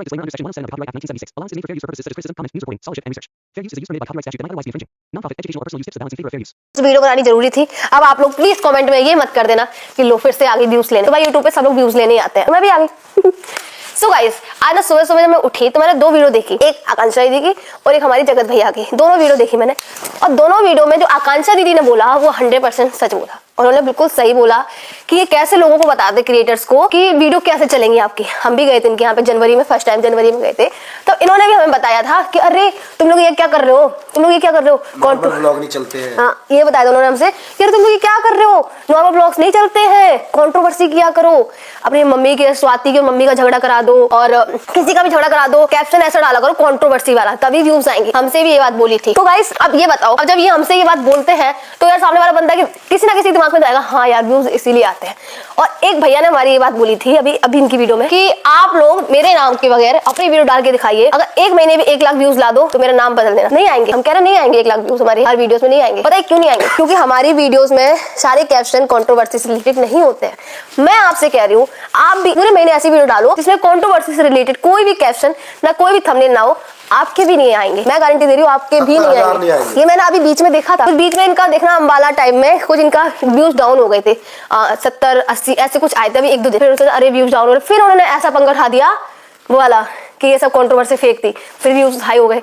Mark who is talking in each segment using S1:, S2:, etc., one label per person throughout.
S1: Disclaimer under Section 107 of the Copyright Act 1976 allows Disney for fair use for purposes such as criticism, comments, news reporting, scholarship, and research. Fair use is a use permitted by copyright statute that might otherwise be infringing. Non-profit, educational, or personal use tips to balance in favor of fair use.
S2: Video बनानी जरूरी थी। अब आप लोग please comment में ये मत कर देना कि लो फिर से आगे व्यूज लेने, तो भाई यूट्यूब पे सब लोग व्यूज लेने ही आते हैं, मैं भी आ गई। सो गाइस, आज ना सुबह सुबह जब मैं उठी तो मैंने दो वीडियो देखी, एक आकांक्षा दीदी की और एक हमारी जगत भैया की। दोनों वीडियो देखी मैंने, और दोनों वीडियो में जो आकांक्षा दीदी ने बोला वो 100% सच बोला। उन्होंने बिल्कुल सही बोला कि ये कैसे लोगों को बताते क्रिएटर्स को कि वीडियो कैसे चलेंगी आपकी। हम भी गए थे इनके यहाँ पे जनवरी में, फर्स्ट टाइम जनवरी में गए थे, तो इन्होंने भी हमें बताया था कि अरे तुम लोग ये क्या कर रहे हो, तुम लोग ये क्या कर रहे हो,
S3: नॉर्मल व्लॉग नहीं चलते हैं।
S2: हाँ, ये बताया था उन्होंने हमसे कि अरे तुम लोग ये क्या कर रहे हो, नॉर्मल व्लॉग्स नहीं चलते हैं, कंट्रोवर्सी किया करो, अपनी मम्मी के स्वाति की मम्मी का झगड़ा करा दो और किसी का भी झगड़ा करा दो, कैप्शन ऐसा डाला करो कंट्रोवर्सी वाला, तभी व्यूज आएंगे। हमसे भी ये बात बोली थी। तो गाइस अब ये बताओ, अब जब ये हमसे ये बात बोलते हैं तो यार सामने वाला बंदा किसी ना किसी दिमाग में जाएगा हाँ यार व्यूज इसीलिए आते हैं। और एक भैया ने हमारी ये बात बोली थी अभी इनकी वीडियो में कि आप लोग मेरे नाम के बगैर अपनी वीडियो डाल के दिखाइए, अगर एक महीने में 1 लाख व्यूज ला दो तो मेरा नाम बदल देना। नहीं आएंगे, हम कह रहे नहीं आएंगे 1 लाख व्यूज हमारी हर वीडियोस में नहीं आएंगे। पता है क्यों नहीं आएंगे? क्योंकि हमारी वीडियोस में सारे कैप्शन कंट्रोवर्सी से रिलेटेड नहीं होते हैं। मैं आपसे कह रही हूँ आप भी पूरे महीने ऐसी वीडियो डालो जिसमें कंट्रोवर्सी से रिलेटेड कोई भी कैप्शन ना कोई भी थंबनेल ना हो, आपके भी नहीं आएंगे। मैं गारंटी दे रही हूँ आपके भी नहीं आएंगे। ये मैंने अभी बीच में देखा था, फिर बीच में इनका देखना अम्बाला टाइम में कुछ इनका व्यूज डाउन हो गए थे, 70-80 ऐसे कुछ आए थे अभी 1-2 दिन, फिर अरे व्यूज डाउन हो रहे, फिर उन्होंने ऐसा पंगा उठा दिया वो वाला कि ये सब कंट्रोवर्सी फेक थी, फिर व्यूज हाई हो गए।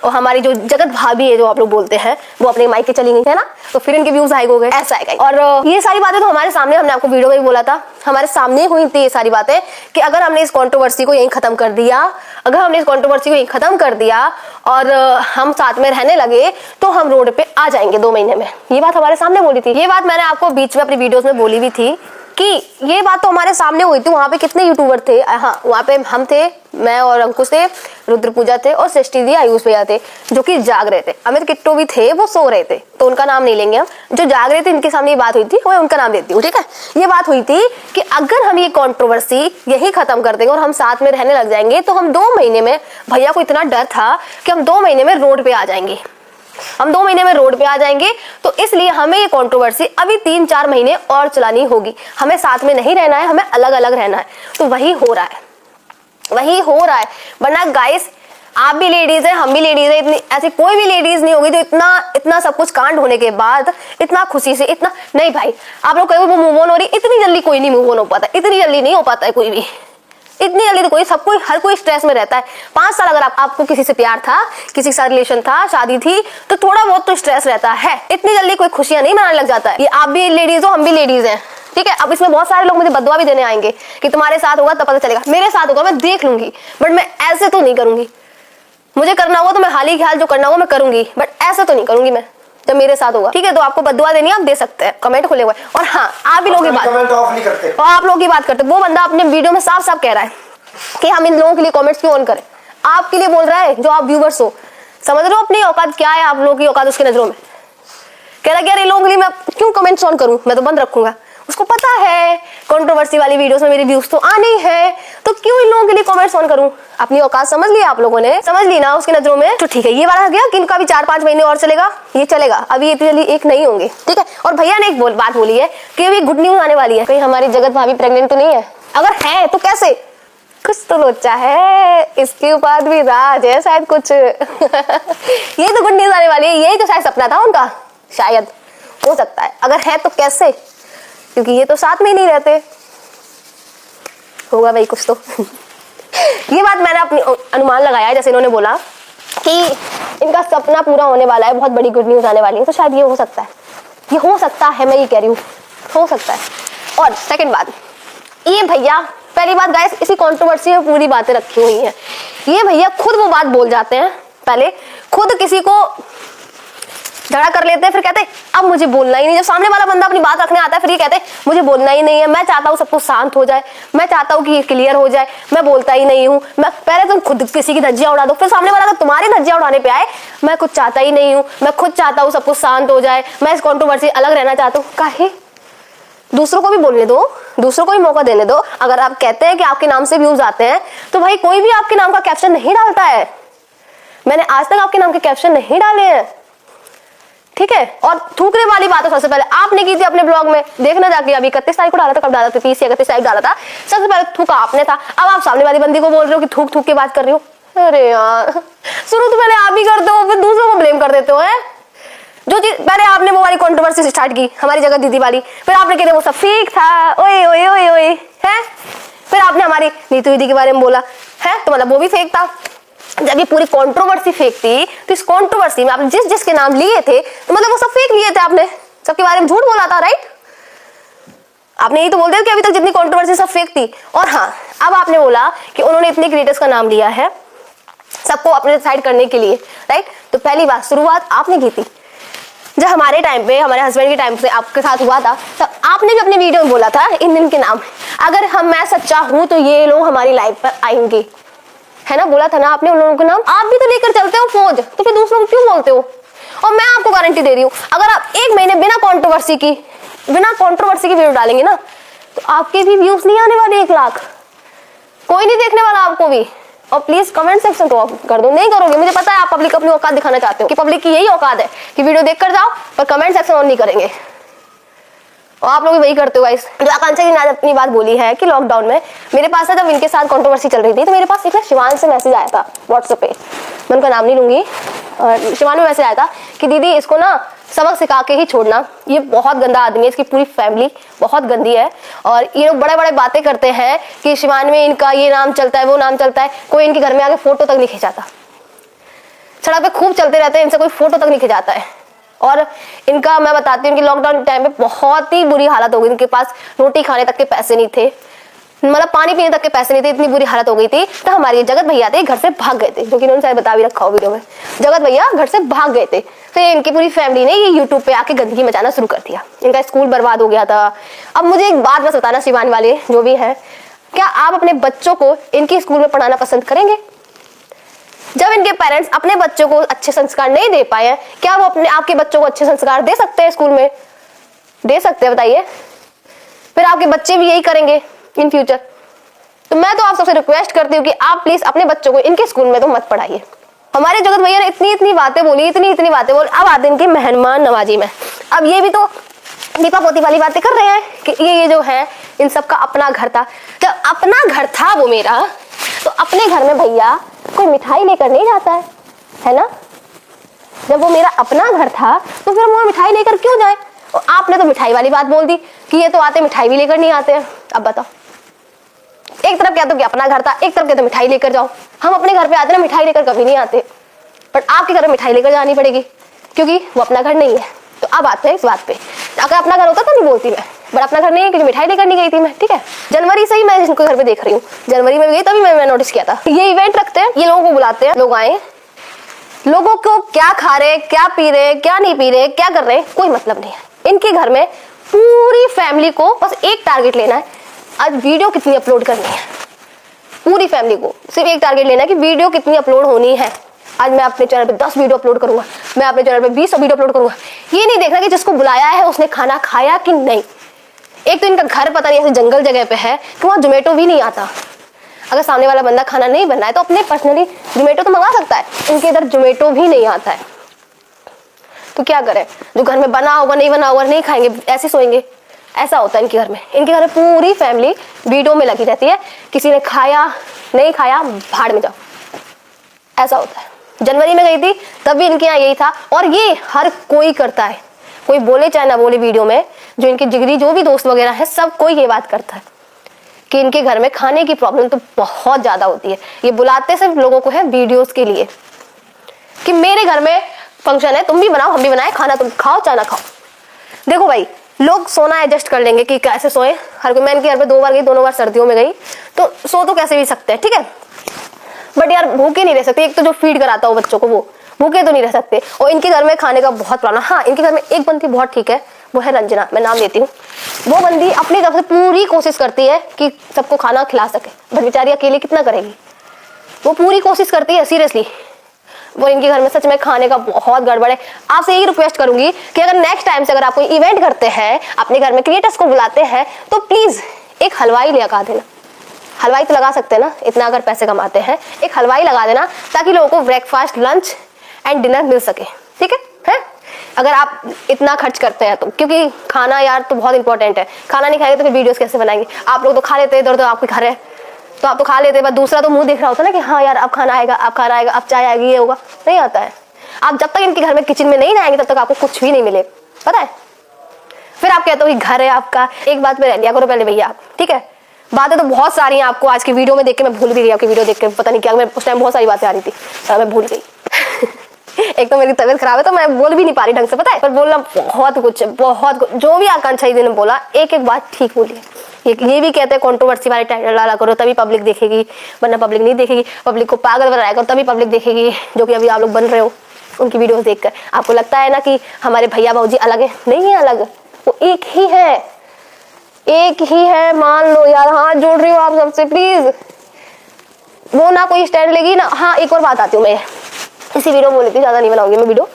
S2: और हमारी जो जगत भाभी है जो आप लोग बोलते हैं वो अपने माइक के चली गई है ना, तो फिर इनके व्यूज हाई हो गए, ऐसा आएगा। और ये सारी बातें तो हमारे सामने, हमने आपको वीडियो में भी बोला था, हमारे सामने हुई थी ये सारी बातें कि अगर हमने इस कंट्रोवर्सी को यहीं खत्म कर दिया, अगर हमने इस कंट्रोवर्सी को यहीं खत्म कर दिया और हम साथ में रहने लगे तो हम रोड पे आ जाएंगे 2 महीने में। ये बात हमारे सामने बोली थी। ये बात मैंने आपको बीच में अपनी वीडियोस में बोली भी थी कि ये बात तो हमारे सामने हुई थी। वहां पे कितने यूट्यूबर थे, हाँ वहां पे हम थे, मैं और अंकुश थे, रुद्र पूजा थे और सृष्टि दी आयुष भैया थे जो कि जाग रहे थे। अमित किट्टू भी थे, वो सो रहे थे तो उनका नाम नहीं लेंगे हम। जो जाग रहे थे इनके सामने ये बात हुई थी, मैं उनका नाम देती हूँ, ठीक है। ये बात हुई थी कि अगर हम ये कंट्रोवर्सी यही खत्म कर देंगे और हम साथ में रहने लग जाएंगे तो हम 2 महीने में, भैया को इतना डर था कि हम 2 महीने में रोड पे आ जाएंगे, हम 2 महीने में रोड पे आ जाएंगे। तो इसलिए हमें ये कंट्रोवर्सी अभी 3-4 महीने और चलानी होगी। हमें साथ में नहीं रहना है, हमें अलग अलग रहना है। तो वही हो रहा है, वही हो रहा है। वरना गाइस आप भी लेडीज है, हम भी लेडीज है, इतनी ऐसी कोई भी लेडीज नहीं होगी जो इतना सब कुछ कांड होने के बाद इतना खुशी से इतना नहीं। भाई आप लोग कहो वो मूव ऑन हो रही, इतनी जल्दी कोई नहीं मूव ऑन हो पाता, इतनी जल्दी नहीं हो पाता है कोई भी, इतनी जल्दी तो कोई, सब कोई, हर कोई स्ट्रेस में रहता है। 5 साल अगर आपको किसी से प्यार था, किसी के साथ रिलेशन था, शादी थी, तो थोड़ा बहुत तो स्ट्रेस रहता है। इतनी जल्दी कोई खुशियां नहीं मनाने लग जाता है। ये आप भी लेडीज हो, हम भी लेडीज हैं, ठीक है। अब इसमें बहुत सारे लोग मुझे बददुआ भी देने आएंगे कि तुम्हारे साथ होगा तब पता चलेगा। मेरे साथ होगा मैं देख लूंगी, बट मैं ऐसे तो नहीं करूंगी। मुझे करना होगा तो मैं हाल ही ख्याल जो करना होगा मैं करूंगी, बट ऐसा तो नहीं करूंगी मैं जब मेरे साथ होगा, ठीक है। तो आपको बददुआ देनी है, आप दे सकते हैं, कमेंट खुले हुए। और हाँ, आप भी लोगों की बात,
S3: कमेंट ऑफ नहीं करते,
S2: और आप लोगों की बात करते। वो बंदा अपने वीडियो में साफ साफ कह रहा है कि हम इन लोगों के लिए कमेंट्स क्यों ऑन करें। आपके लिए बोल रहा है जो आप व्यूवर्स हो, समझ रहे हो अपनी औकात क्या है, आप लोगों की औकात उसकी नजरों में। कह रहा है यार इन लोगों के लिए मैं क्यों कमेंट्स ऑन करूं, मैं तो बंद रखूंगा। उसको पता है कंट्रोवर्सी वाली वीडियोस में मेरे व्यूज तो आने ही है, तो क्यों इन लोगों के लिए कमेंट्स ऑन करूं। अपनी औकात समझ ली आप लोगों ने, समझ ली ना उसकी नजरों में। तो ठीक है, ये वाला गया कि इनका भी 4-5 महीने और चलेगा, ये चलेगा। अभी इतनी जल्दी एक नहीं होंगे, ठीक है। और भैया ने एक बात बोली है कि अभी गुड न्यूज आने वाली है, कहीं हमारी जगत भाभी प्रेग्नेंट तो नहीं है। अगर है तो कैसे, कुछ तो लोचा है, इसके ऊपर भी राज है शायद कुछ। ये तो गुड न्यूज आने वाली है, यही तो शायद सपना था उनका, शायद हो सकता है। अगर है तो कैसे, क्योंकि ये तो साथ में ही नहीं रहते। होगा भाई कुछ तो। ये बात मैंने अपनी अनुमान लगाया, जैसे इन्होंने बोला कि इनका सपना पूरा होने वाला है, बहुत बड़ी गुड न्यूज आने वाली है, तो शायद ये हो सकता है, ये हो सकता है, मैं ये कह रही हूँ हो सकता है। और सेकंड बात, ये भैया, पहली बात गाइस, इसी कंट्रोवर्सी में पूरी बातें रखी हुई हैं। ये भैया खुद वो बात बोल जाते हैं, पहले खुद किसी को झगड़ा कर लेते हैं, फिर कहते हैं अब मुझे बोलना ही नहीं। जब सामने वाला बंदा अपनी बात रखने आता है फिर ये कहते हैं मुझे बोलना ही नहीं है, मैं चाहता हूँ सब कुछ शांत हो जाए, मैं चाहता हूँ कि ये क्लियर हो जाए, मैं बोलता ही नहीं हूँ। मैं पहले तुम खुद किसी की धज्जियां उड़ा दो, फिर सामने वाला अगर तुम्हारी धज्जियां उड़ाने पे आए, मैं कुछ चाहता ही नहीं हूँ, मैं खुद चाहता हूँ सब कुछ शांत हो जाए, मैं इस कंट्रोवर्सी अलग रहना चाहता हूँ। काहे, दूसरों को भी बोलने दो, दूसरों को भी मौका देने दो। अगर आप कहते हैं कि आपके नाम से व्यूज आते हैं तो भाई कोई भी आपके नाम का कैप्शन नहीं डालता है। मैंने आज तक आपके नाम के कैप्शन नहीं डाले हैं, ठीक है। और थूकने वाली बात है सबसे पहले आपने की थी अपने ब्लॉग में, देखना जाके अभी 31 तारीख को डाला था, कब डाला था, 30 या 31 तारीख डाला था। सबसे पहले थूका आपने था, अब आप सामने वाली बंदी को बोल रहे हो कि थूक थूक के बात कर रही हो। अरे यार, शुरू तो पहले आप ही करते हो, फिर दूसरों को ब्लेम कर देते हो। है जो चीज पहले आपने वो वाली कंट्रोवर्सी स्टार्ट की हमारी जगह दीदी वाली, फिर आपने कहते वो सब फेक था, ओए ओए ओए ओए है। फिर आपने हमारी नीतू दीदी के बारे में बोला है, तो मतलब वो भी फेक था। जब ये पूरी कंट्रोवर्सी फेक थी, तो इस कंट्रोवर्सी में आपने जिस जिसके नाम लिए थे, तो मतलब वो सब फेक लिए थे, आपने सबके बारे में झूठ बोला था, राइट। आपने यही तो बोल दिया कि अभी तक जितनी कंट्रोवर्सी सब फेक थी। और हाँ, अब आपने बोला कि उन्होंने इतने क्रिएटर्स का नाम लिया है सबको अपने साइड करने के लिए, राइट। तो पहली बात शुरुआत आपने की थी, जब हमारे टाइम पे, हमारे हस्बैंड के टाइम से आपके साथ हुआ था, तब आपने भी अपने वीडियो में बोला था इन के नाम, अगर मैं सच्चा हूं तो ये लोग हमारी लाइफ पर आएंगे, है ना, बोला था ना आपने उन लोगों के नाम। आप भी तो लेकर चलते हो फौज, तो फिर दूसरों को क्यों बोलते हो। और मैं आपको गारंटी दे रही हूँ, अगर आप एक महीने बिना कंट्रोवर्सी की वीडियो डालेंगे ना, तो आपके भी व्यूज नहीं आने वाले 1 लाख, कोई नहीं देखने वाला आपको भी। और प्लीज कमेंट सेक्शन को ऑफ कर दो, नहीं करोगे, मुझे पता है आप पब्लिक अपनी औकात दिखाना चाहते हो कि पब्लिक की यही औकात है कि वीडियो देख कर जाओ पर कमेंट सेक्शन ऑन नहीं करेंगे, और आप लोग भी वही करते हो गाइस। जो आकांक्षा जी ने आज अपनी बात बोली है कि लॉकडाउन में मेरे पास जब इनके साथ कंट्रोवर्सी चल रही थी, तो मेरे पास एक शिवान से मैसेज आया था व्हाट्सएप पे, मैं उनका नाम नहीं लूंगी, और शिवान में मैसेज आया था कि दीदी इसको ना सबक सिखा के ही छोड़ना, ये बहुत गंदा आदमी है, इसकी पूरी फैमिली बहुत गंदी है, और ये लोग बड़े बड़े बातें करते हैं कि शिवान में इनका ये नाम चलता है, वो नाम चलता है, कोई इनके घर में आके फोटो तक नहीं खिंचाता, सड़क पे खूब चलते रहते हैं, इनसे कोई फोटो तक नहीं खिंचाता है। और इनका मैं बताती हूँ कि लॉकडाउन टाइम पे बहुत ही बुरी हालत हो गई, इनके पास रोटी खाने तक के पैसे नहीं थे, मतलब पानी पीने तक के पैसे नहीं थे, इतनी बुरी हालत हो गई थी। तो हमारे जगत भैया थे, घर से भाग गए थे, जो कि इन्होंने शायद बता भी रखा हो वीडियो में, जगत भैया घर से भाग गए थे। फिर इनकी पूरी फैमिली ने ये यूट्यूब पे आके गंदगी मचाना शुरू कर दिया, इनका स्कूल बर्बाद हो गया था। अब मुझे एक बात बस बताना, शिवान वाले जो भी है, क्या आप अपने बच्चों को इनके स्कूल में पढ़ाना पसंद करेंगे? जब इनके पेरेंट्स अपने बच्चों को अच्छे संस्कार नहीं दे पाए हैं, क्या वो अपने आपके बच्चों को अच्छे संस्कार दे सकते हैं स्कूल में? दे सकते हैं, बताइए। फिर आपके बच्चे भी यही करेंगे इन फ्यूचर। तो मैं तो आप सबसे रिक्वेस्ट करती हूँ कि आप प्लीज अपने बच्चों को इनके स्कूल में तो मत पढ़ाइए। हमारे जगत भैया ने इतनी बातें बोली, इतनी बातें बोली, अब आते इनकी मेहमान नवाजी में। अब ये भी तो दीपा पोती वाली बातें कर रहे हैं कि ये जो है इन सबका अपना घर था। जब अपना घर था वो मेरा, तो अपने घर में भैया कोई मिठाई लेकर नहीं जाता है ना। जब वो मेरा अपना घर था तो फिर वो मिठाई लेकर क्यों जाए? और आपने तो मिठाई वाली बात बोल दी कि ये तो आते मिठाई भी लेकर नहीं आते हैं। अब बताओ, एक तरफ कहते हो कि अपना घर था, एक तरफ कहते हो मिठाई लेकर जाओ। हम अपने घर पे आते ना, मिठाई लेकर कभी नहीं आते, बट आपके घर में मिठाई लेकर जानी पड़ेगी क्योंकि वो अपना घर नहीं है। तो अब आते हैं इस बात पे, अगर अपना घर होता तो नहीं बोलती मैं, बट अपना घर नहीं है क्योंकि मिठाई लेकर नहीं गई थी मैं, ठीक है। जनवरी से ही मैं जिनको घर पे देख रही हूँ, जनवरी में गई तभी मैं नोटिस किया था। ये इवेंट रखते हैं, ये लोगों को बुलाते हैं, लोग आए, लोगों को क्या खा रहे, क्या पी रहे, क्या नहीं पी रहे, क्या कर रहे, कोई मतलब नहीं है। इनके घर में पूरी फैमिली को बस एक टारगेट लेना है, आज वीडियो कितनी अपलोड करनी है। पूरी फैमिली को सिर्फ एक टारगेट लेना है कि वीडियो कितनी अपलोड होनी है। आज मैं अपने चैनल पे 10 वीडियो अपलोड करूंगा, मैं अपने चैनल पे 20 वीडियो अपलोड करूंगा। ये नहीं देखना कि जिसको बुलाया है उसने खाना खाया कि नहीं। एक तो इनका घर पता नहीं ऐसे जंगल जगह पे है कि वहाँ जोमेटो भी नहीं आता। अगर सामने वाला बंदा खाना नहीं बना है तो अपने पर्सनली जोमेटो तो मंगा सकता है, इनके इधर जोमेटो भी नहीं आता है। तो क्या करें, जो घर में बना होगा नहीं बना होगा नहीं खाएंगे, ऐसे सोएंगे, ऐसा होता है इनके घर में। इनके घर में पूरी फैमिली वीडियो में लगी रहती है, किसी ने खाया नहीं खाया भाड़ में जाओ, ऐसा होता है। जनवरी में गई थी तब भी इनके यहाँ यही था, और ये हर कोई करता है, कोई बोले चाहे ना बोले वीडियो में, जो इनके जिगरी जो भी दोस्त वगैरह है सब कोई ये बात करता है कि इनके घर में खाने की प्रॉब्लम तो बहुत ज्यादा होती है। ये बुलाते सिर्फ लोगों को है वीडियोस के लिए कि मेरे घर में फंक्शन है, तुम भी बनाओ हम भी बनाए, खाना तुम खाओ चाहे ना खाओ। देखो भाई, लोग सोना एडजस्ट कर लेंगे कि कैसे सोए, हर कोई। मैं इनके घर पे 2 बार गई, दोनों बार सर्दियों में गई, तो सो तो कैसे भी सकते हैं, ठीक है, बट यार भूखे नहीं रह सकते। एक तो जो फीड कराता हो बच्चों को वो भूखे तो नहीं रह सकते। और इनके घर में खाने का बहुत प्रॉब्लम। हाँ, इनके घर में एक बंदी बहुत ठीक है, वो है रंजना, मैं नाम लेती हूँ। वो बंदी अपनी तरफ से पूरी कोशिश करती है कि सबको खाना खिला सके, बट बेचारी अकेले कितना करेगी, वो पूरी कोशिश करती है सीरियसली। वो इनके घर में सच में खाने का बहुत गड़बड़ है। आपसे यही रिक्वेस्ट करूंगी कि अगर नेक्स्ट टाइम से अगर आप कोई इवेंट करते हैं, अपने घर में क्रिएटर्स को बुलाते हैं, तो प्लीज एक हलवाई लगा देना। हलवाई तो लगा सकते हैं ना, इतना अगर पैसे कमाते हैं, एक हलवाई लगा देना ताकि लोगों को ब्रेकफास्ट, लंच एंड डिनर मिल सके, ठीक है? अगर आप इतना खर्च करते हैं तो, क्योंकि खाना यार तो बहुत इंपॉर्टेंट है। खाना नहीं खाएंगे तो फिर वीडियोस कैसे बनाएंगे? आप लोग तो खा लेते हैं, इधर तो आपके घर है तो आप तो खा लेते हैं, बस दूसरा तो मुंह देख रहा होता है ना कि हाँ यार अब खाना आएगा, अब खाना आएगा, अब चाय आएगी, ये होगा। नहीं आता है। आप जब तक इनके घर में किचन में नहीं आएंगे तब तक आपको कुछ भी नहीं मिले, पता है। फिर आप कहते हो कि घर है आपका, एक बात पे रह लिया करो पहले भैया, ठीक है। बातें तो बहुत सारी हैं, आपको आज की वीडियो में देख के मैं भूल भी गई, आपकी वीडियो देख के पता नहीं क्या, मैं उस टाइम बहुत सारी बातें आ रही थी, मैं भूल गई। एक तो मेरी तबीयत खराब है तो मैं बोल भी नहीं पा रही ढंग से, पता है। पर बोलना बहुत कुछ, जो भी आकांक्षा जी ने बोला एक एक बात ठीक बोली। ये भी कहते हैं कंट्रोवर्सी वाले टाइटल डाला करो तभी पब्लिक देखेगी, वरना पब्लिक नहीं देखेगी। पब्लिक को पागल बनाया करो तभी पब्लिक देखेगी, जो कि अभी आप लोग बन रहे हो उनकी वीडियोस देखकर। आपको लगता है ना कि हमारे भैया भाऊजी अलग है, नहीं है अलग, वो एक ही है, एक ही है, मान लो यार। हाथ जोड़ रही हूँ आप सबसे प्लीज, वो ना कोई स्टैंड लेगी ना। हाँ एक और बात आती हूँ, मैं इसी वीडियो बोल लेती, ज्यादा नहीं बनाऊंगी मैं वीडियो,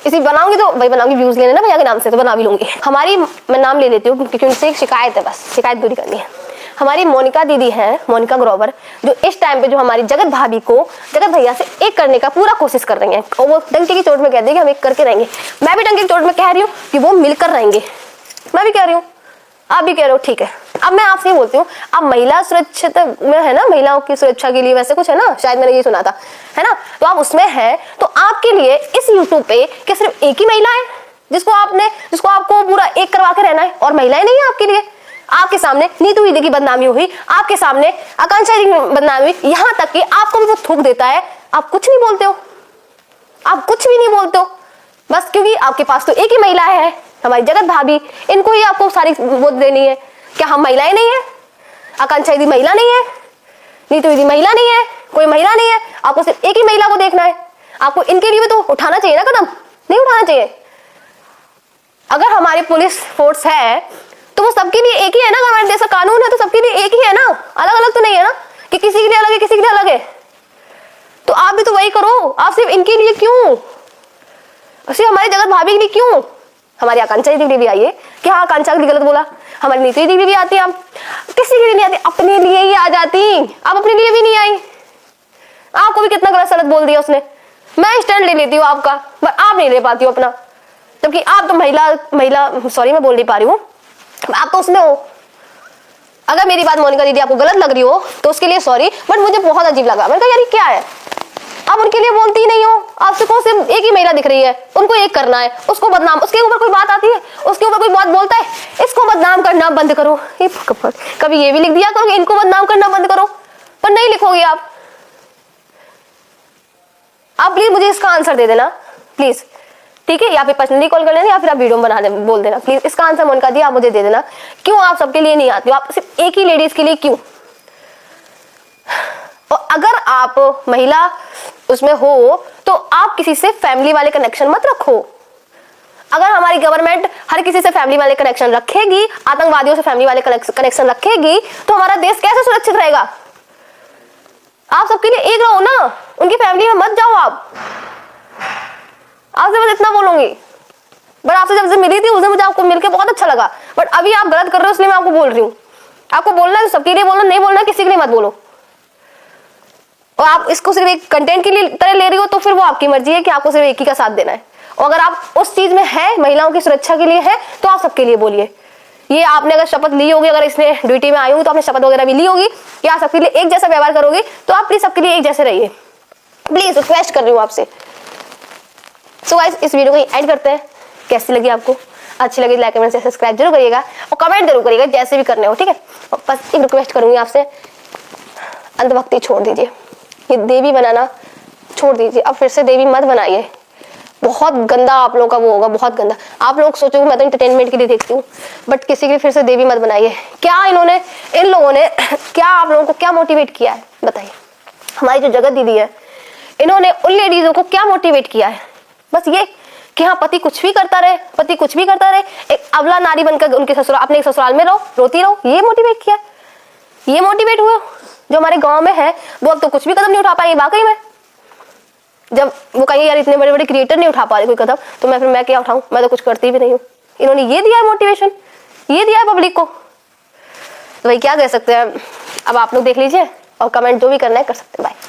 S2: इसी बनाऊंगी तो भाई बनाऊंगी व्यूज लेने ना भैया के नाम से, तो बना भी लूंगी। हमारी, मैं नाम ले लेती हूँ क्योंकि उनसे एक शिकायत है, बस शिकायत दूरी करनी है। हमारी मोनिका दीदी है, मोनिका ग्रोवर, जो इस टाइम पे जो हमारी जगत भाभी को जगत भैया से एक करने का पूरा कोशिश कर रही हैं, और वो डंके की चोट में कहती है कि हम एक करके रहेंगे। मैं भी डंके की चोट में कह रही हूँ कि वो मिलकर रहेंगे, मैं भी कह रही हूँ, आप भी कह रहे हो, ठीक है। अब मैं आपसे बोलती हूँ, अब महिला सुरक्षित में है ना, महिलाओं की सुरक्षा के लिए वैसे कुछ है ना, शायद मैंने ये सुना था, है ना। तो आप उसमें है, तो आपके लिए इस यूट्यूब पे क्या सिर्फ एक ही महिला है जिसको आपको पूरा एक करवा के रहना है, और महिलाएं नहीं है आपके लिए? आपके सामने नीतू दीदी की बदनामी हुई, आपके सामने आकांक्षा जी की बदनामी हुई, यहाँ तक कि आपको भी वो थूक देता है, आप कुछ नहीं बोलते हो, आप कुछ भी नहीं बोलते हो, बस क्योंकि आपके पास तो एक ही महिला है, हमारी जगत भाभी, इनको ही आपको सारी वो देनी है। क्या हम महिलाएं नहीं है? आकांक्षा दीदी महिला नहीं है, नीतू दीदी महिला नहीं है, कोई महिला नहीं है, आपको सिर्फ एक ही महिला को देखना है। आपको इनके लिए भी तो उठाना चाहिए ना कदम, नहीं उठाना चाहिए? अगर हमारी पुलिस फोर्स है तो वो सबके लिए एक ही है ना, हमारे देश का कानून है तो सबके लिए एक ही है ना, अलग अलग तो नहीं है ना कि किसी के लिए अलग है किसी के लिए अलग है। तो आप भी तो वही करो, आप सिर्फ इनके लिए क्यों, सिर्फ हमारी जगत भाभी के लिए क्यों? हमारी आकांक्षा दीदी भी आइए, क्या आकांक्षा दीदी गलत बोला? हमारी नीतू दीदी भी आती है, आप किसी के लिए नहीं आती, अपने लिए ही आ जाती, आप अपने लिए भी नहीं आई। आपको भी कितना गलत सलत बोल दिया उसने, मैं स्टैंड ले लेती हूँ आपका, पर आप नहीं ले पाती हो अपना, जबकि आप तो महिला सॉरी मैं बोल नहीं पा रही हूँ, आप तो उसमें हो। अगर मेरी बात मोनिका दीदी आपको गलत लग रही हो तो उसके लिए सॉरी, बट मुझे बहुत अजीब लगा। मैंने कहा यार क्या है, आप उनके लिए बोलती ही नहीं हो, आपसे कौन सिर्फ एक ही महिला दिख रही है, उनको एक करना है, उसको बदनाम, उसके ऊपर कोई बात आती है, उसके ऊपर कोई बात बोलता है, इसको बदनाम करना बंद करो। कभी ये भी लिख दिया करो कि इनको बदनाम करना बंद करो, पर नहीं लिखोगे आप प्लीज मुझे इसका आंसर दे देना प्लीज, ठीक है? या फिर पर्सनली कॉल कर लेना या फिर आप वीडियो में बना दे, बोल देना प्लीज, इसका आंसर मोनिका दी आप मुझे दे देना। क्यों आप सबके लिए नहीं आती हो, आप सिर्फ एक ही लेडीज के लिए क्यों? और अगर आप महिला उसमें हो तो आप किसी से फैमिली वाले कनेक्शन मत रखो। अगर हमारी गवर्नमेंट हर किसी से फैमिली वाले कनेक्शन रखेगी, आतंकवादियों से फैमिली वाले कनेक्शन रखेगी, तो हमारा देश कैसे सुरक्षित रहेगा? आप सबके लिए एक रहो ना, उनकी फैमिली में मत जाओ। आपसे बस इतना बोलूंगी, बट आपसे जब मिली थी उस दिन मुझे आपको मिलकर बहुत अच्छा लगा, बट अभी आप गलत कर रहे हो इसलिए मैं आपको बोल रही हूँ। आपको बोलना है सबके लिए बोलना, नहीं बोलना किसी के लिए मत बोलो। और आप इसको सिर्फ एक कंटेंट के लिए तरह ले रही हो तो फिर वो आपकी मर्जी है कि आपको सिर्फ एक ही का साथ देना है। और अगर आप उस चीज में है, महिलाओं की सुरक्षा के लिए है, तो आप सबके लिए बोलिए। ये आपने अगर शपथ ली होगी, अगर इसने ड्यूटी में आई होगी तो आपने शपथ वगैरह भी ली होगी कि आप सबके लिए एक जैसा व्यवहार करोगे, तो आप प्लीज सबके लिए एक जैसे रहिए, प्लीज रिक्वेस्ट कर रही हूँ आपसे। सो गाइस इस वीडियो को एंड करते हैं। कैसी लगी आपको? अच्छी लगी लाइक कमेंट से सब्सक्राइब जरूर करिएगा और कमेंट जरूर करिएगा, जैसे भी करने हो, ठीक है? और बस एक रिक्वेस्ट करूंगी आपसे, अंधभक्ति छोड़ दीजिए, ये देवी बनाना छोड़ दीजिए, अब फिर से देवी मत बनाइए। बहुत गंदा आप लोगों का वो होगा, बहुत गंदा। आप लोग सोचोगे मैं तो एंटरटेनमेंट के लिए देखती हूँ, बट किसी के लिए फिर से देवी मत बनाइए। क्या इन लोगों ने क्या आप लोगों को क्या मोटिवेट किया है बताइए? हमारी जो जगत दीदी है, इन्होंने उन लेडीजों को क्या मोटिवेट किया है? बस ये कि हाँ पति कुछ भी करता रहे, पति कुछ भी करता रहे, एक अबला नारी बनकर उनके ससुराल, अपने ससुराल में रहो, रोती रहो, ये मोटिवेट किया? ये मोटिवेट हुआ? जो हमारे गांव में है वो अब तो कुछ भी कदम नहीं उठा पाएंगे वाकई में। जब वो कहेंगे यार इतने बड़े बड़े क्रिएटर नहीं उठा पा रहे कोई कदम, तो मैं क्या उठाऊं, मैं तो कुछ करती भी नहीं हूँ। इन्होंने ये दिया है मोटिवेशन, ये दिया है पब्लिक को, तो भाई क्या कह सकते हैं। अब आप लोग देख लीजिए और कमेंट जो भी करना है कर सकते हैं। बाय।